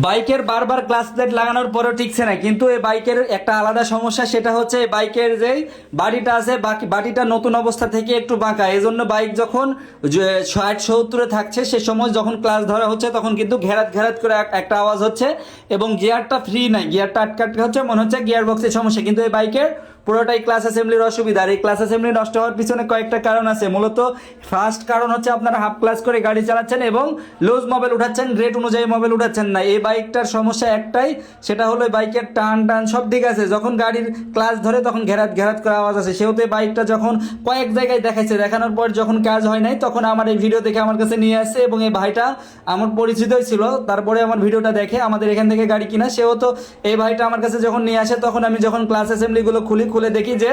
বাইকের বারবার clutch plate লাগানোর পরেও টিকছে না, কিন্তু এই বাইকের একটা আলাদা সমস্যা, সেটা হচ্ছে এই বাইকের যে বাড়িটা আছে বাকি বাড়িটা নতুন অবস্থা থেকে একটু বাঁকা। এই জন্য বাইক যখন 60-70-এ থাকছে সে সময় যখন ক্লাচ ধরা হচ্ছে তখন কিন্তু ঘেরাত ঘেরাত করে একটা আওয়াজ হচ্ছে এবং গিয়ারটা ফ্রি নাই, গিয়ারটা আটকে আটকে হচ্ছে, মনে হচ্ছে গিয়ার বক্সের সমস্যা। কিন্তু এই বাইকের পুরোটাই ক্লাস অ্যাসেম্বলির অসুবিধা। আর এই ক্লাস অ্যাসেম্বলি নষ্ট হওয়ার পিছনে কয়েকটা কারণ আছে। মূলত ফার্স্ট কারণ হচ্ছে আপনারা হাফ ক্লাস করে গাড়ি চালাচ্ছেন এবং লুজ মোবাইল উঠাচ্ছেন, রেট অনুযায়ী মোবাইল উঠাচ্ছেন না। এই বাইকটার সমস্যা একটাই, সেটা হলো বাইকের টান টান সব ঠিক আছে, যখন গাড়ির ক্লাস ধরে তখন ঘেরাত ঘেরাত করে আওয়াজ আসে। সেহেতু এই বাইকটা যখন কয়েক জায়গায় দেখাইছে, দেখানোর পর যখন কাজ হয় নাই তখন আমার এই ভিডিও দেখে আমার কাছে নিয়ে আসে এবং এই ভাইটা আমার পরিচিতই ছিল। তারপরে আমার ভিডিওটা দেখে আমাদের এখান থেকে গাড়ি কিনা, সেও তো এই ভাইটা আমার কাছে যখন নিয়ে আসে তখন আমি যখন ক্লাস অ্যাসেম্বলিগুলো খুলে দেখি যে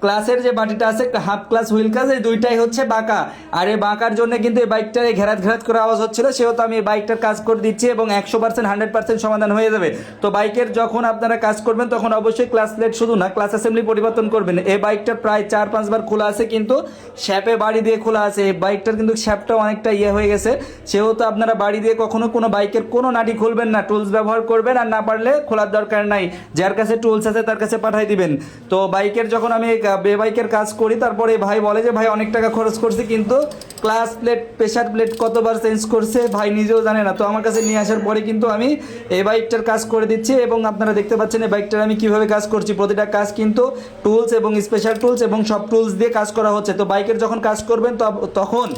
ক্লাসের যে বাটিটা আছে হাফ ক্লাস হুইল ক্লাস এই দুইটাই হচ্ছে বাঁকা। আর এই বাঁকার জন্য কিন্তু এই বাইকটার ঘেরাত ঘেরাত করে আওয়াজ হচ্ছিল। সেহেতু আমি এই বাইকটার কাজ করে দিচ্ছি এবং 100% 100% সমাধান হয়ে যাবে। তো বাইকের যখন আপনারা কাজ করবেন তখন অবশ্যই ক্লাস প্লেট শুধু না ক্লাস অ্যাসেম্বলি পরিবর্তন করবেন। এই বাইকটার প্রায় 4-5 বার খোলা আছে, কিন্তু শ্যাপে বাড়ি দিয়ে খোলা আছে। এই বাইকটার কিন্তু শ্যাপটা অনেকটা হয়ে গেছে। সেহেতু আপনারা বাড়ি দিয়ে কখনো কোনো বাইকের কোনো নাটি খুলবেন না, টুলস ব্যবহার করবেন। আর না পারলে খোলার দরকার নাই, যার কাছে টুলস আছে তার কাছে পাঠাই দিবেন। তো বাইকের যখন আমি বাইকের কাজ করি তারপরে ভাই বলে যে ভাই অনেক টাকা খরচ করছি, কিন্তু ক্লাস প্লেট প্রেশার প্লেট কতবার চেঞ্জ করছে ভাই নিজেও জানে না। তো আমার কাছে নিয়ে আসার পরে কিন্তু আমি এই বাইকটার কাজ করে দিচ্ছি এবং আপনারা দেখতে পাচ্ছেন এই বাইকটার আমি কিভাবে কাজ করছি। প্রতিটা কাজ কিন্তু টুলস এবং স্পেশাল টুলস এবং সব টুলস দিয়ে কাজ করা হচ্ছে। তো বাইকের যখন কাজ করবেন তখন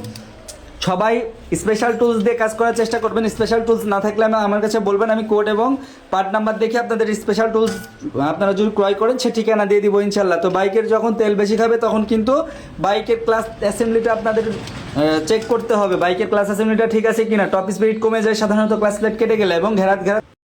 সবাই স্পেশাল টুলস দিয়ে কাজ করার চেষ্টা করবেন। স্পেশাল টুলস না থাকলে আমার কাছে বলবেন, আমি কোড এবং পার্ট নাম্বার দেখে আপনাদের স্পেশাল টুলস আপনারা যদি ক্রয় করেন সে ঠিকানা দিয়ে দিব ইনশাল্লাহ। তো বাইকের যখন তেল বেশি খাবে তখন কিন্তু বাইকের ক্লাস অ্যাসেম্বলিটা আপনাদের চেক করতে হবে, বাইকের ক্লাস অ্যাসেম্বলিটা ঠিক আছে কিনা। টপ স্পিড কমে যায় সাধারণত ক্লাস প্লেট কেটে গেলে এবং ঘেরাত ঘেরাত